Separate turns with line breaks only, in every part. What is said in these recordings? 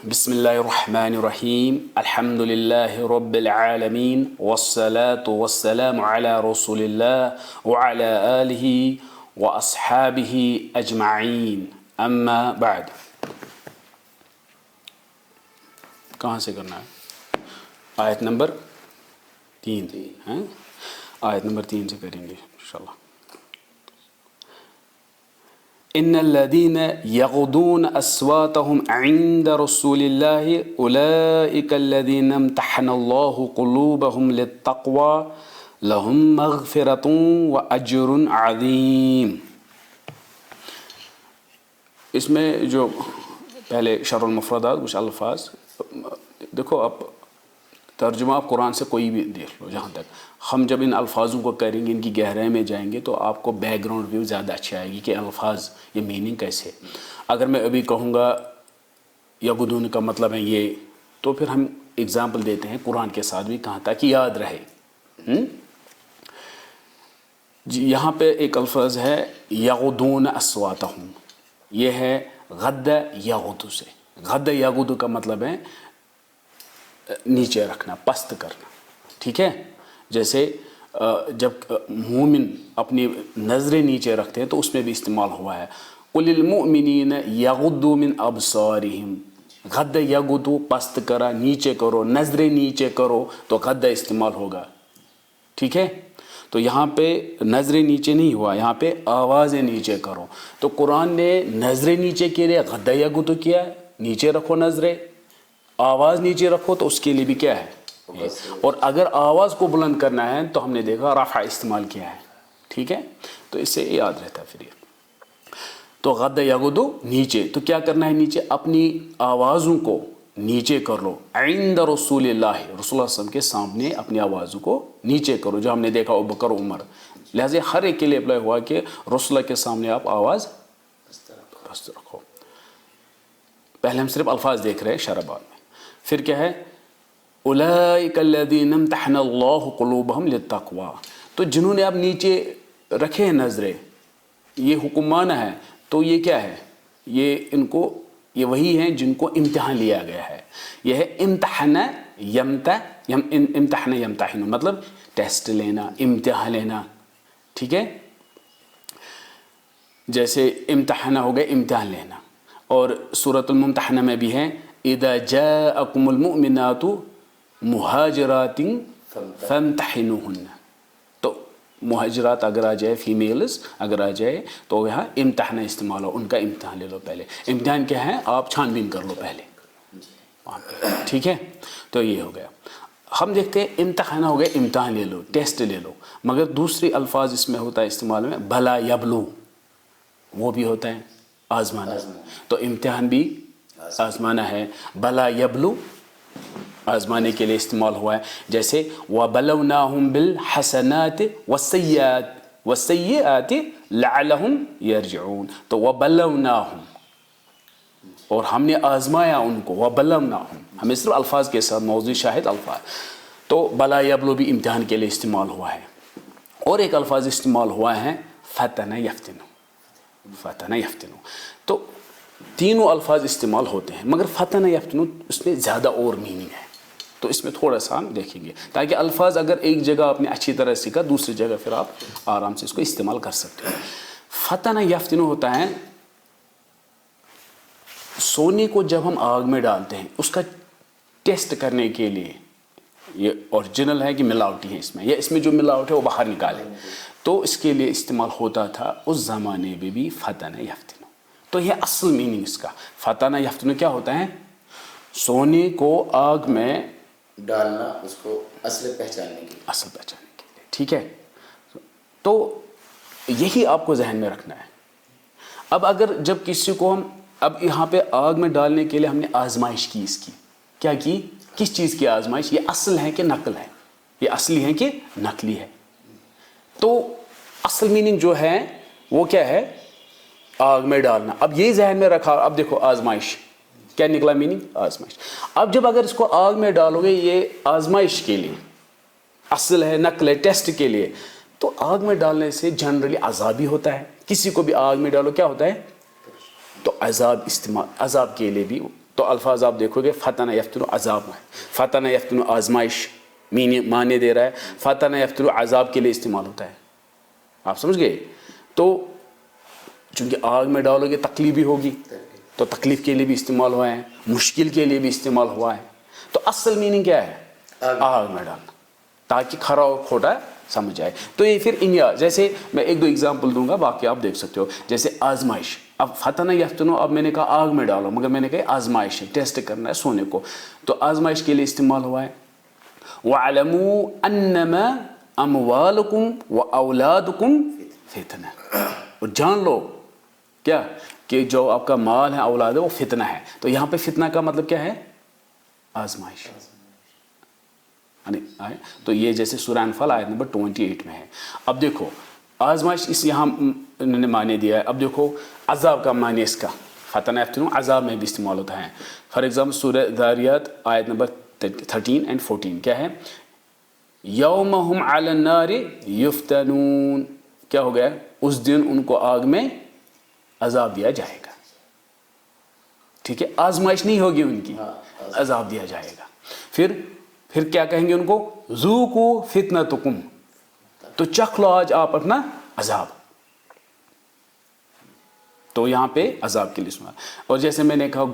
بسم اللہ الرحمن الرحیم الحمد للہ رب العالمین والصلاة والسلام علی رسول اللہ وعلی آلہ واصحابہ اجمعین اما بعد. کہاں سے کرنا ہے؟ آیت نمبر 3 آیت نمبر 3 سے کریں گے انشاءاللہ. ان الذين يغضون اصواتهم عند رسول الله اولئك الذين امتحن الله قلوبهم للتقوى لهم مغفرة واجر عظيم. اس میں جو پہلے شرح المفردات کچھ الفاظ دیکھو، آپ ترجمہ آپ قرآن سے کوئی بھی دیکھ لو. جہاں تک ہم جب ان الفاظوں کو کریں گے، ان کی گہرائی میں جائیں گے، تو آپ کو بیک گراؤنڈ ویو زیادہ اچھی آئے گی کہ الفاظ یہ میننگ کیسے. اگر میں ابھی کہوں گا یغضون کا مطلب ہے یہ، تو پھر ہم اگزامپل دیتے ہیں قرآن کے ساتھ بھی کہاں تک یاد رہے. جی یہاں پہ ایک الفاظ ہے یغضون اصواتہم، یہ ہے غد یغض سے. غد یغض کا مطلب ہے نیچے رکھنا، پست کرنا. ٹھیک ہے، جیسے جب مومن اپنی نظریں نیچے رکھتے ہیں تو اس میں بھی استعمال ہوا ہے. قل للمؤمنین یغضوا من ابصارہم. غد یغض پست کرا، نیچے کرو، نظریں نیچے کرو، تو غد استعمال ہوگا. ٹھیک ہے، تو یہاں پہ نظریں نیچے نہیں ہوا، یہاں پہ آوازیں نیچے کرو. تو قرآن نے نظریں نیچے کے لیے غد یغض کیا ہے، نیچے رکھو نظریں، آواز نیچے رکھو، تو اس کے لیے بھی کیا ہے. اور اگر آواز کو بلند کرنا ہے تو ہم نے دیکھا رفع استعمال کیا ہے. ٹھیک ہے، تو اس سے یاد رہتا ہے پھر یہ. تو غد یغض نیچے، تو کیا کرنا ہے؟ نیچے اپنی آوازوں کو نیچے کر لو. عند رسول اللہ، رسول اللہ صلی اللہ علیہ وسلم کے سامنے اپنی آوازوں کو نیچے کرو، جو ہم نے دیکھا ابوبکر عمر. لہٰذا ہر ایک کے لیے اپلائی ہوا کہ رسول اللہ کے سامنے آپ آواز پست رکھو. پہلے ہم صرف الفاظ دیکھ رہے ہیں، شرح بعد میں. پھر کیا ہے؟ اولئک الذین امتحن اللہ قلوبہم للتقوی. تو جنہوں نے اب نیچے رکھے ہیں نظریں، یہ حکم مانا ہے، تو یہ کیا ہے؟ یہ ان کو، یہ وہی ہیں جن کو امتحان لیا گیا ہے. یہ ہے امتحن امتحن یمتحن، مطلب ٹیسٹ لینا، امتحان لینا. ٹھیک ہے، جیسے امتحانہ ہو گئے امتحان لینا. اور سورۃ الممتحنہ میں بھی ہے اذا جاءکم المؤمنات مہاجرات فامتحنوہن. تو مہاجرات اگر آ جائے، فیمیلز اگر آ جائے، تو یہاں امتحانہ استعمال ہو، ان کا امتحان لے لو. پہلے امتحان کیا ہے؟ آپ چھان بین کر لو پہلے. ٹھیک ہے، تو یہ ہو گیا. ہم دیکھتے ہیں امتحانہ ہو گیا، امتحان لے لو، ٹیسٹ لے لو. مگر دوسری الفاظ اس میں ہوتا ہے استعمال میں، بھلا یبلو، وہ بھی ہوتا ہے آزمانا. تو امتحان بھی آزمانا ہے. بھلا یبلو آزمانے کے لیے استعمال ہوا ہے. جیسے وَبَلَوْنَاهُمْ بِالْحَسَنَاتِ وَالسَّيِّئَاتِ لَعَلَّهُمْ يَرْجِعُونَ. تو وَبَلَوْنَاهُمْ، اور ہم نے آزمایا ان کو. وَبَلَوْنَاهُمْ، ہمیں صرف الفاظ کے ساتھ موضوع شاہد الفاظ. تو بلا یبلو بھی امتحان کے لیے استعمال ہوا ہے. اور ایک الفاظ استعمال ہوا ہے فتن یفتن. فتن یفتن، تو تینوں الفاظ استعمال ہوتے ہیں، مگر فتن یفتن اس میں زیادہ اور میننگ ہے. تو اس میں تھوڑا سا ہم دیکھیں گے، تاکہ الفاظ اگر ایک جگہ آپ نے اچھی طرح سیکھا، دوسری جگہ پھر آپ آرام سے اس کو استعمال کر سکتے ہیں. فتن یفتن ہوتا ہے سونے کو جب ہم آگ میں ڈالتے ہیں، اس کا ٹیسٹ کرنے کے لیے، یہ اوریجنل ہے کہ ملاوٹی ہے اس میں، یا اس میں جو ملاوٹ ہے وہ باہر نکالے، تو اس کے لیے استعمال ہوتا تھا اس زمانے میں بھی فتن یفتن. تو یہ اصل میننگ اس کا. فتن یفتن کیا ہوتا ہے؟ سونے کو آگ میں
ڈالنا، اس کو اصل پہچاننے کے لیے.
اصل پہچاننے کے لیے. ٹھیک ہے، تو یہی آپ کو ذہن میں رکھنا ہے. اب اگر جب کسی کو ہم، اب یہاں پہ آگ میں ڈالنے کے لیے ہم نے آزمائش کی، اس کی کیا کی؟ کس چیز کی آزمائش؟ یہ اصل ہے کہ نقل ہے؟ یہ اصلی ہے کہ نقلی ہے؟ تو اصل میننگ جو ہے وہ کیا ہے؟ آگ میں ڈالنا. اب یہی ذہن میں رکھا. اب دیکھو آزمائش کیا نکلا میننگ؟ آزمائش. اب جب اگر اس کو آگ میں ڈالو گے، یہ آزمائش کے لیے، اصل ہے نقل ہے ٹیسٹ کے لیے، تو آگ میں ڈالنے سے جنرلی عذاب بھی ہوتا ہے. کسی کو بھی آگ میں ڈالو کیا ہوتا ہے؟ تو عذاب استعمال، عذاب کے لیے بھی. تو الفاظ آپ دیکھو گے فتن یفتن عذاب ہے، فتن یفتن آزمائش معنی دے رہا ہے، فتن یفتن عذاب کے لیے استعمال ہوتا ہے. آپ سمجھ گئے؟ تو چونکہ آگ میں ڈالو گے تکلیف بھی ہوگی تو تکلیف کے لیے بھی استعمال ہوا ہے، مشکل کے لیے بھی استعمال ہوا ہے. تو اصل میننگ کیا ہے؟ آگ میں ڈالنا، تاکہ کھرا اور کھوٹا سمجھ آئے. تو یہ پھر انیا جیسے میں ایک دو ایگزامپل دوں گا، باقی آپ دیکھ سکتے ہو. جیسے آزمائش، اب فتنہ یفتنو، اب میں نے کہا آگ میں ڈالو، مگر میں نے کہا آزمائش ہے، ٹیسٹ کرنا ہے سونے کو، تو آزمائش کے لیے استعمال ہوا ہے. وَاعْلَمُوا أَنَّمَا أَمْوَالُكُمْ وَأَوْلَادُكُمْ فِتْنَةٌ، اور جان لو کیا کہ جو آپ کا مال ہے، اولاد ہے، وہ فتنہ ہے. تو یہاں پہ فتنہ کا مطلب کیا ہے؟ آزمائش. تو یہ جیسے سورہ انفال آیت نمبر 28 میں ہے. اب دیکھو آزمائش اس یہاں انہوں نے معنی دیا ہے. اب دیکھو عذاب کا معنی اس کا فتنہ یفتنو عذاب میں بھی استعمال ہوتا ہے. فار ایگزامپل سورہ ذاریات آیت نمبر 13 and 14 کیا ہے؟ یوم ہم علی النار یفتنون، کیا ہو گیا؟ اس دن ان کو آگ میں عذاب دیا جائے گا. ٹھیک ہے، آزمائش نہیں ہوگی ان کی، عذاب دیا جائے گا. پھر کیا کہیں گے ان کو؟ ذوقوا فتنتکم، تو چکھ لو آج آپ اپنا عذاب. تو یہاں پہ عذاب کے لیے استعمال. اور جیسے میں نے کہا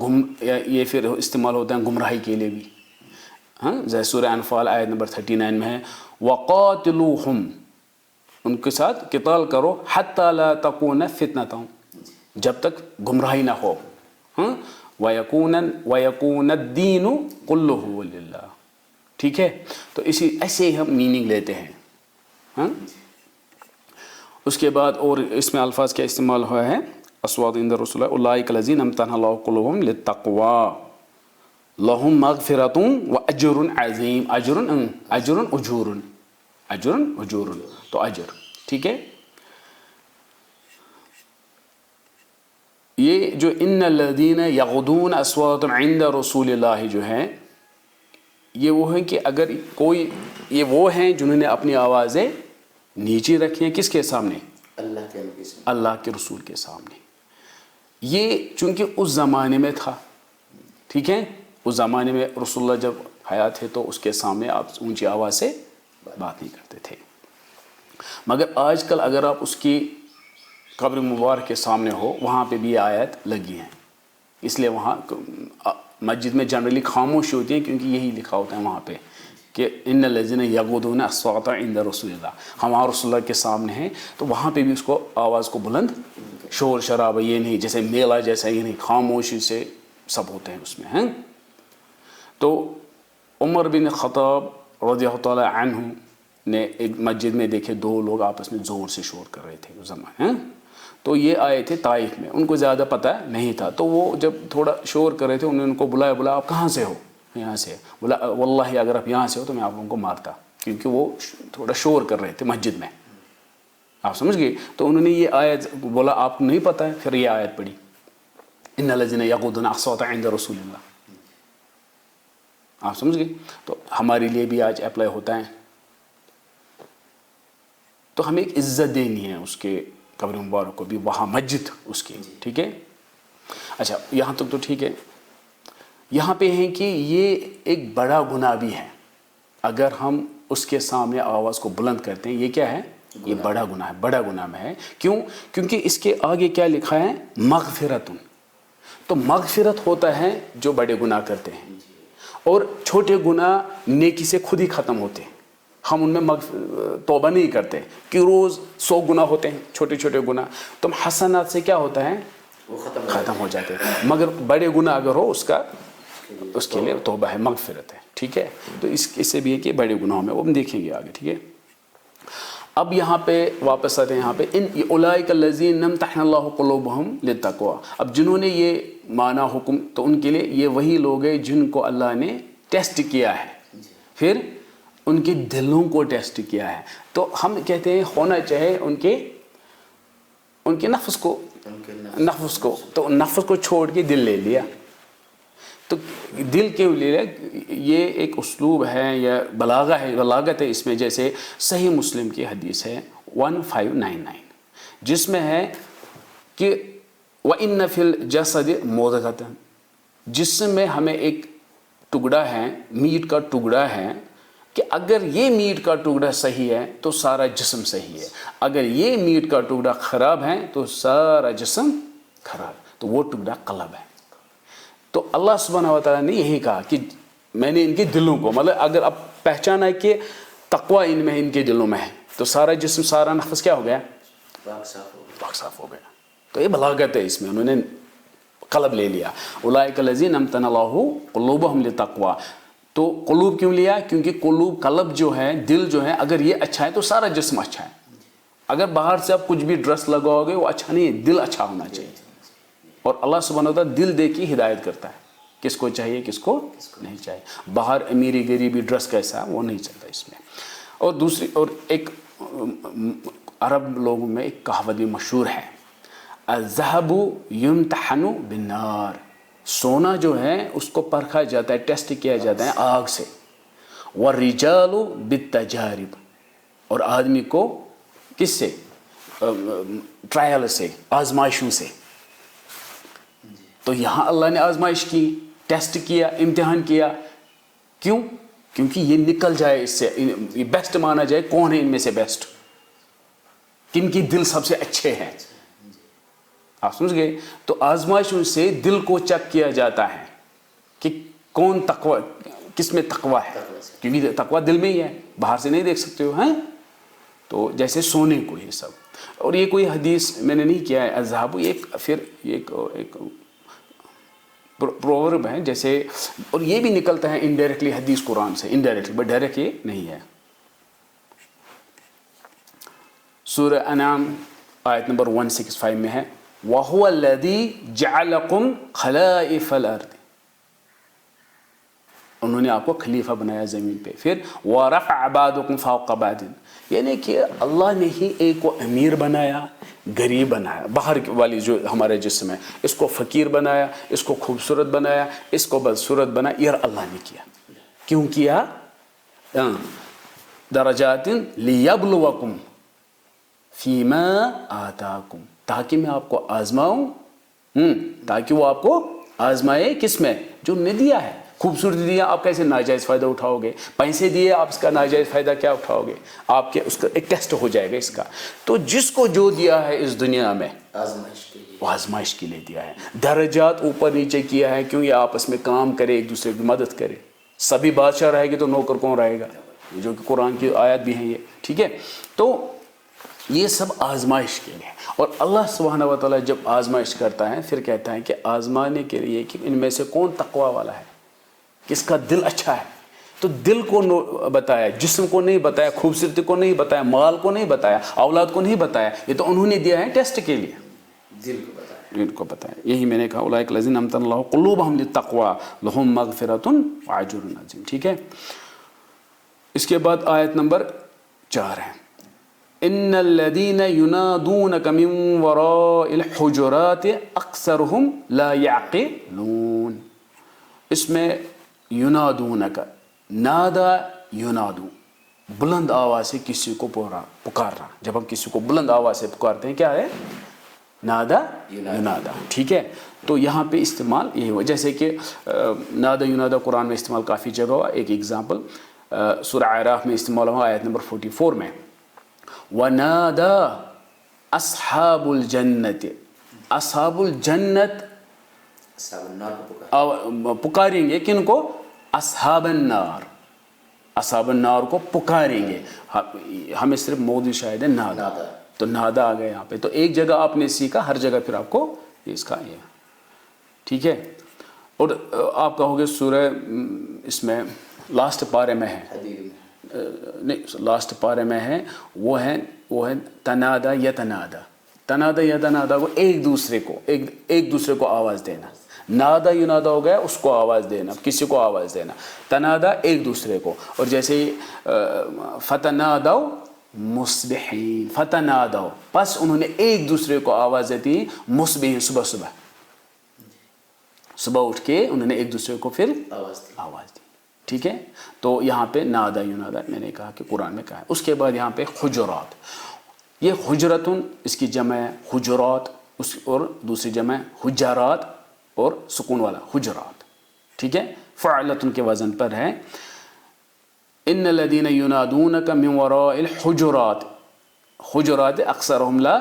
یہ پھر استعمال ہوتا ہے گمراہی کے لیے بھی. ہاں، جیسے سورہ انفال آیت نمبر 39 میں ہے وَقَاتِلُوهُمْ، ان کے ساتھ قتال کرو، حَتَّى لَا تَكُونَ فِتْنَةٌ، جب تک گمراہی نہ ہو. ہاں، وَيَكُونَ الدِّينُ كُلُّهُ لِلَّهِ. ٹھیک ہے، تو ایسے ہم میننگ لیتے ہیں. ہاں، اس کے بعد اور اس میں الفاظ کیا استعمال ہوا ہے؟ اصوات عند رسول اللہ اولئک الذین امتحن اللہ قلوبهم للتقوی لهم مغفرۃ واجر عظیم. اجر، تو اجر. ٹھیک ہے، یہ جو ان الذین یغضون اصواتهم عند رسول اللہ جو ہے، یہ وہ ہیں کہ اگر کوئی، یہ وہ ہیں جنہوں نے اپنی آوازیں نیچی رکھی ہیں کس کے سامنے؟ اللہ کے رسول کے سامنے. یہ چونکہ اس زمانے میں تھا، ٹھیک ہے، اس زمانے میں رسول اللہ جب حیات تھے تو اس کے سامنے آپ اونچی آواز سے بات نہیں کرتے تھے. مگر آج کل اگر آپ اس کی قبر مبارک کے سامنے ہو، وہاں پہ بھی یہ آیت لگی ہیں. اس لیے وہاں مسجد میں جنرلی خاموشی ہوتی ہے، کیونکہ یہی لکھا ہوتا ہے وہاں پہ کہ ان الذین یغضون اصواتهم عند رسول اللہ، ہم رسول اللہ کے سامنے ہیں. تو وہاں پہ بھی اس کو آواز کو بلند، شور شرابہ یہ نہیں، جیسے میلہ جیسا یہ نہیں، خاموشی سے سب ہوتے ہیں اس میں ہیں. تو عمر بن خطاب رضی اللہ تعالی عنہ نے ایک مسجد میں دیکھے دو لوگ آپس میں زور سے شور کر رہے تھے اس زمانے ہیں. تو یہ آئے تھے طائف میں، ان کو زیادہ پتہ نہیں تھا. تو وہ جب تھوڑا شور کر رہے تھے، انہوں نے ان کو بلایا آپ کہاں سے ہو؟ یہاں سے. بولا واللہ اگر آپ یہاں سے ہو تو میں آپ لوگوں کو مارتا، کیونکہ وہ تھوڑا شور کر رہے تھے مسجد میں. آپ سمجھ گئے؟ تو انہوں نے یہ آیت بولا آپ کو نہیں پتہ ہے، پھر یہ آیت پڑھی ان الذین یغضون اصواتهم عند رسول اللہ. آپ سمجھ گئے؟ تو ہمارے لیے بھی آج اپلائی ہوتا ہے. تو ہمیں ایک عزت دینی ہے اس کے قبر مبارک کو بھی، وہاں مسجد اس کی. ٹھیک ہے، اچھا یہاں تک تو ٹھیک ہے. یہاں پہ ہیں کہ یہ ایک بڑا گناہ بھی ہے اگر ہم اس کے سامنے آواز کو بلند کرتے ہیں. یہ کیا ہے؟ یہ بڑا گناہ ہے، بڑا گناہ میں ہے. کیوں؟ کیونکہ اس کے آگے کیا لکھا ہے؟ مغفرت. تو مغفرت ہوتا ہے جو بڑے گناہ کرتے ہیں، اور چھوٹے گناہ نیکی سے خود ہی ختم ہوتے ہیں. ہم ان میں توبہ نہیں کرتے کہ روز 100 گناہ ہوتے ہیں چھوٹے چھوٹے گناہ، تو حسنات سے کیا ہوتا ہے؟ وہ ختم ہو جاتے ہیں. مگر بڑے گناہ اگر ہو اس کے لیے توبہ ہے، مغفرت ہے. ٹھیک ہے، تو اس سے بھی ہے کہ بڑے گناہوں میں وہ ہم دیکھیں گے آگے. ٹھیک ہے، اب یہاں پہ واپس آتے ہیں. یہاں پہ ان اولئک الذین امتحن اللہ قلوبہم للتقوی. اب جنہوں نے یہ مانا حکم، تو ان کے لیے یہ وہی لوگ ہیں جن کو اللہ نے ٹیسٹ کیا ہے، پھر ان کے دلوں کو ٹیسٹ کیا ہے. تو ہم کہتے ہیں ہونا چاہے ان کے نفس کو تو نفس کو چھوڑ کے دل لے لیا. تو دل کے لیے یہ ایک اسلوب ہے یا بلاغت ہے اس میں. جیسے صحیح مسلم کی حدیث ہے 1599 جس میں ہے کہ وَإِنَّ فِي الْجَسَدِ مُضْغَةً جسم میں ہمیں ایک ٹکڑا ہے، میٹ کا ٹکڑا ہے کہ اگر یہ میٹ کا ٹکڑا صحیح ہے تو سارا جسم صحیح ہے، اگر یہ میٹ کا ٹکڑا خراب ہے تو سارا جسم خراب، تو وہ ٹکڑا قلب ہے۔ تو اللہ سبحانہ و تعالیٰ نے یہی کہا کہ میں نے ان کے دلوں کو، مطلب اگر اب پہچانا ہے کہ تقوی ان میں ان کے دلوں میں ہے تو سارا جسم سارا نفس کیا ہو گیا؟ پاک صاف ہو گیا۔ تو یہ بلاغت ہے اس میں، انہوں نے قلب لے لیا، اولئک الذین امتحن اللہ قلوبہم للتقوی۔ تو قلوب کیوں لیا؟ کیونکہ قلب جو ہے، دل جو ہے، اگر یہ اچھا ہے تو سارا جسم اچھا ہے۔ اگر باہر سے آپ کچھ بھی ڈریس لگاؤ گے وہ اچھا نہیں ہے، دل اچھا ہونا چاہیے۔ اور اللہ سبحانہ وتعالیٰ دل دے کی ہدایت کرتا ہے، کس کو چاہیے کس کو نہیں چاہیے۔ باہر امیری غریبی ڈریس کیسا ہے وہ نہیں چلتا اس میں۔ اور دوسری، اور ایک عرب لوگوں میں ایک کہاوت بھی مشہور ہے، الذهب يمتحن بالنار، سونا جو ہے اس کو پرکھا جاتا ہے، ٹیسٹ کیا جاتا ہے آگ سے، والرجال بالتجارب، اور آدمی کو کس سے؟ ٹرائل سے، آزمائشوں سے۔ تو یہاں اللہ نے آزمائش کی، ٹیسٹ کیا، امتحان کیا، کیوں؟ کیونکہ یہ نکل جائے اس سے، یہ بیسٹ مانا جائے، کون ہے ان میں سے بیسٹ، کن کی دل سب سے اچھے ہیں۔ آپ سمجھ گئے؟ تو آزمائشوں سے دل کو چیک کیا جاتا ہے کہ کون تقوی، کس میں تقوی ہے، کیونکہ تقوی دل میں ہی ہے، باہر سے نہیں دیکھ سکتے ہو ہیں۔ تو جیسے سونے کو یہ سب، اور یہ کوئی حدیث میں نے نہیں کیا ہے الذهب، ایک پروورب ہے جیسے، اور یہ بھی نکلتا ہے انڈائریکٹلی حدیث قرآن سے، انڈائریکٹلی، بٹ ڈائریکٹ یہ نہیں ہے۔ سورہ انعام آیت نمبر 165 میں ہے، وَهُوَ الَّذِي جَعَلَكُمْ خَلَائِفَ الْأَرْضِ، انہوں نے آپ کو خلیفہ بنایا زمین پہ۔ پھر وَرَفَعَ بَعْضَكُمْ فَوْقَ بَعْضٍ، یعنی کہ اللہ نے ہی ایک کو امیر بنایا، غریب بنایا، باہر والی جو ہمارے جسم ہے، اس کو فقیر بنایا، اس کو خوبصورت بنایا، اس کو بدصورت بنایا، یہ اللہ نے کیا۔ کیوں کیا؟ درجات لیبلوکم فیما آتاکم، تاکہ میں آپ کو آزماؤں، تاکہ وہ آپ کو آزمائے، کس میں؟ جو نے دیا ہے۔ خوبصورتی دیا، آپ کیسے ناجائز فائدہ اٹھاؤ گے؟ پیسے دیے، آپ اس کا ناجائز فائدہ کیا اٹھاؤ گے؟ آپ کے اس کا ایک ٹیسٹ ہو جائے گا اس کا۔ تو جس کو جو دیا ہے اس دنیا میں وہ آزمائش کے لیے دیا ہے۔ درجات اوپر نیچے کیا ہے، کیوں؟ یہ آپس میں کام کرے، ایک دوسرے کی مدد کرے۔ سبھی بادشاہ رہے گے تو نوکر کون رہے گا؟ جو کہ قرآن کی آیت بھی ہیں یہ، ٹھیک ہے۔ تو یہ سب آزمائش کے لیے، اور اللہ سبحانہ و تعالیٰ جب آزمائش کرتا ہے پھر کہتا ہے کہ آزمانے کے لیے کہ ان میں سے کون تقوی والا ہے، کس کا دل اچھا ہے۔ تو دل کو بتایا، جسم کو نہیں بتایا، خوبصورتی کو نہیں بتایا، مال کو نہیں بتایا، اولاد کو نہیں بتایا، یہ تو انہوں نے دیا ہے ٹیسٹ کے لیے، دل کو بتایا۔ یہی میں نے کہا اولئک الذین امتحن اللہ قلوبہم للتقوی لہم مغفرۃ واجر عظیم، ٹھیک ہے۔ اس کے بعد آیت نمبر 4 ہے، ان الذین ینادونک من وراء الحجرات اکثرهم لا یعقلون۔ اس میں ینادونک، نادا ینادو، بلند آواز سے کسی کو پکارنا۔ جب ہم کسی کو بلند آواز سے پکارتے ہیں کیا ہے؟ نادا ینادا، ٹھیک ہے۔ تو یہاں پہ استعمال یہی ہوا، جیسے کہ نادا ینادا قرآن میں استعمال کافی جگہ ہوا۔ ایک ایگزامپل سورہ اعراف میں استعمال ہوا آیت نمبر 44 میں، وَنَادَى أَصْحَابُ الْجَنَّةِ، اصحاب الجنت پکاریں گے کن کو؟ اصحاب النار، اصحاب النار کو پکاریں گے۔ ہمیں صرف موضوع شاہد ہے نادا، تو نادا آ گیا یہاں پہ۔ تو ایک جگہ آپ نے سیکھا، ہر جگہ پھر آپ کو اس کا یہ، ٹھیک ہے۔ اور آپ کہو گے سورہ اس میں لاسٹ پارے میں ہے، نہیں لاسٹ پارے میں ہے، وہ ہے تنادا یتنادا، تنادا یتنادا کو ایک دوسرے کو آواز دینا۔ نادا ینادا ہو گیا اس کو آواز دینا، کسی کو آواز دینا، تنادا ایک دوسرے کو۔ اور جیسے فتنادوا مصبحین، فتنادوا، پس انہوں نے ایک دوسرے کو آواز دی مصبحین، صبح اٹھ کے انہوں نے ایک دوسرے کو پھر آواز دی، ٹھیک ہے۔ تو یہاں پہ نادا ینادا میں نے کہا کہ قرآن میں کہا ہے۔ اس کے بعد یہاں پہ حجرات، یہ حجرتن اس کی جمع ہے حجرات، اور دوسری جمع ہے حجرات، اور سکون والا حجرات۔ ٹھیک ہے. فعلتن کے وزن پر ہے. ان الذین ینادونک من وراء الحجرات، حجرات اکثرهم لا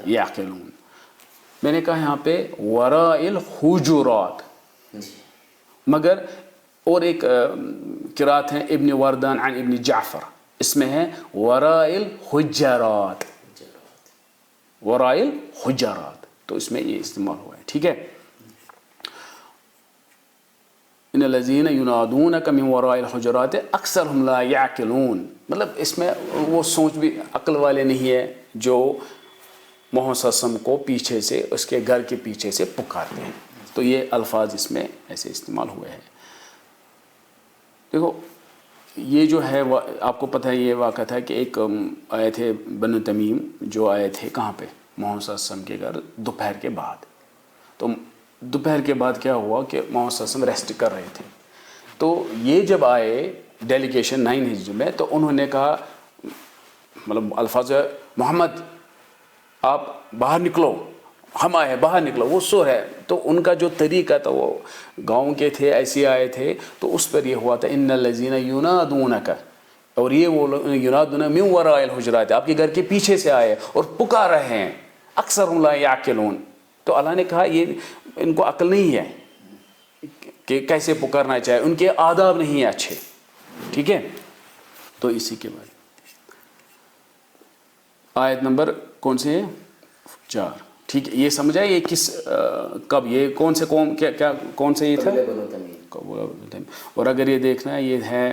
یعقلون. میں نے کہا یہاں پہ وراء الحجرات، مگر اور ایک قرات ہے ابن وردان عن ابن جعفر، اس میں ہے وراء الحجرات، وراء الحجرات، تو اس میں یہ استعمال ہوا ہے. ٹھیک ہے. ان الذین ینادونک من وراء الحجرات اکثرهم لا یعقلون، مطلب اس میں وہ سوچ بھی عقل والے نہیں ہے جو محمد صلی اللہ علیہ وسلم کو پیچھے سے، اس کے گھر کے پیچھے سے پکارتے ہیں. تو یہ الفاظ اس میں ایسے استعمال ہوئے ہیں. دیکھو یہ جو ہے آپ کو پتہ ہے یہ واقعہ تھا کہ ایک آئے تھے بنو تمیم جو آئے تھے کہاں پہ، محمد صلی اللہ علیہ وسلم کے گھر دوپہر کے بعد. تو دوپہر کے بعد کیا ہوا کہ محمد صلی اللہ علیہ وسلم ریسٹ کر رہے تھے. تو یہ جب آئے ڈیلیگیشن 9 ہجری میں، تو انہوں نے کہا، مطلب الفاظ محمد آپ باہر نکلو، ہم آئے باہر نکلو، وہ سو ہے. تو ان کا جو طریقہ تھا، وہ گاؤں کے تھے، ایسے آئے تھے، تو اس پر یہ ہوا تھا ان الذین ینادونک، اور یہ وہ ینادون من وراء الحجرات، آپ کے گھر کے پیچھے سے آئے اور پکار رہے ہیں، اکثرهم لا یعقلون. تو اللہ نے کہا یہ ان کو عقل نہیں ہے کہ کیسے پکارنا چاہے، ان کے آداب نہیں ہیں اچھے. ٹھیک ہے. تو اسی کے بعد آیت نمبر کون سے ہے؟ 4. ٹھیک ہے. یہ سمجھا یہ کس کب، یہ کون سے قوم، کیا کون سے یہ تھا؟ اور اگر یہ دیکھنا ہے، یہ ہے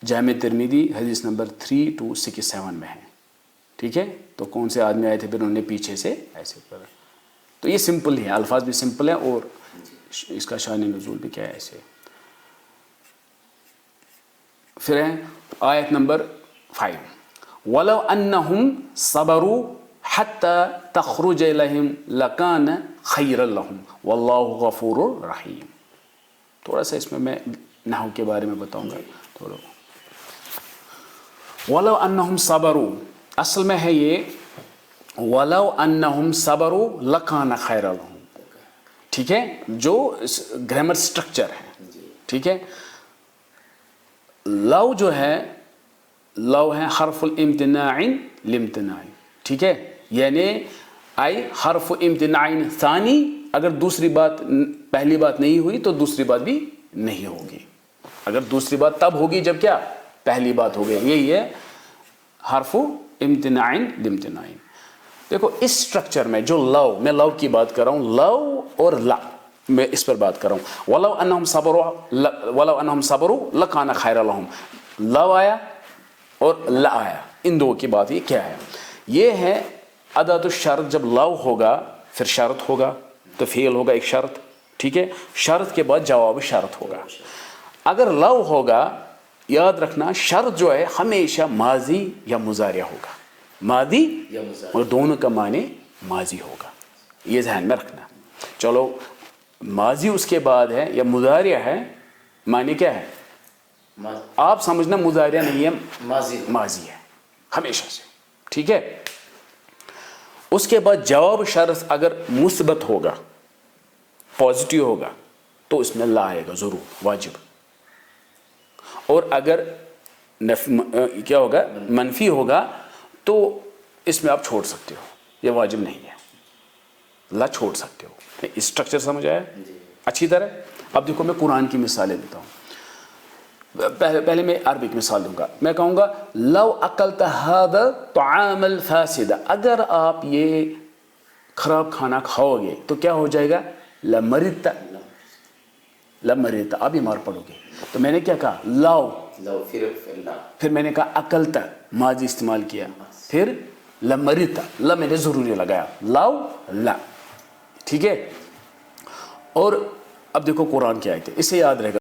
جامع ترمذی حدیث نمبر 3267 میں ہے. ٹھیک ہے. تو کون سے آدمی آئے تھے، پھر انہوں نے پیچھے سے ایسے کرا. تو یہ سمپل ہی ہے، الفاظ بھی سمپل ہیں اور اس کا شان نزول بھی کیا ہے ایسے. پھر ہے آیت نمبر 5. وَلَوْ أَنَّهُمْ صَبَرُوا حَتَّى تَخْرُجَ إِلَيْهِمْ لَكَانَ خَيْرًا لَهُمْ وَاللَّهُ غَفُورٌ رَحِيمٌ. تھوڑا سا اس میں نحو کے بارے میں بتاؤں گا تھوڑا. وَلَوْ أَنَّهُمْ صَبَرُوا، اصل میں ہے یہ وَلَوْ أَنَّهُمْ صَبَرُوا لَكَانَ خَيْرًا لَهُمْ. ٹھیک ہے. جو گرامر سٹرکچر ہے. ٹھیک ہے. لو جو ہے، لو ہے حرف الامتناع لامتناع. ٹھیک ہے. یعنی آئی حرف امتناع ثانی، اگر دوسری بات پہلی بات نہیں ہوئی تو دوسری بات بھی نہیں ہوگی. اگر دوسری بات تب ہوگی جب کیا پہلی بات ہو گئی. یہی ہے حرف امتناع لامتناع. دیکھو اس سٹرکچر میں جو لو، میں لو کی بات کر رہا ہوں، لو اور لا میں اس پر بات کر رہا ہوں. وَلَوْ أَنَّهُمْ صَبَرُوا وَلَوْ أَنَّهُمْ صَبَرُوا لَكَانَ خَيْرًا لَهُمْ. لو آیا اور لا آیا، ان دو کی بات یہ کیا ہے؟ یہ ہے اداۃ الشرط. جب لو ہوگا پھر شرط ہوگا، تو فعل ہوگا ایک شرط. ٹھیک ہے. شرط کے بعد جواب شرط ہوگا. اگر لو ہوگا، یاد رکھنا شرط جو ہے ہمیشہ ماضی یا مضارع ہوگا. ماضی اور دونوں کا معنی ماضی ہوگا، یہ ذہن میں رکھنا. چلو ماضی اس کے بعد ہے یا مضارع ہے، معنی کیا ہے آپ سمجھنا، مضارع نہیں ہے، ماضی ہے ہمیشہ سے. ٹھیک ہے. اس کے بعد جواب شرط اگر مثبت ہوگا، پازیٹیو ہوگا، تو اس میں لا آئے گا ضرور، واجب. اور اگر کیا ہوگا منفی ہوگا تو اس میں آپ چھوڑ سکتے ہو، یہ واجب نہیں ہے، لا چھوڑ سکتے ہو. اسٹرکچر سمجھ آیا اچھی طرح؟ اب دیکھو میں قرآن کی مثالیں دیتا ہوں. پہلے میں عربک مثال دوں گا. میں کہوں گا لو اکلت هذا الطعام الفاسد، اگر آپ یہ خراب کھانا کھاؤ گے تو کیا ہو جائے گا؟ لمرضت، لمرضت، آپ بیمار پڑو گے. تو میں نے کیا کہا؟ لو، پھر میں نے کہا اکلت، ماضی استعمال کیا، پھر لمرضت، لا میں نے ضروری لگایا، لو لا. ٹھیک ہے. اور اب دیکھو قرآن کی آیت ہے، اسے یاد رہے گا.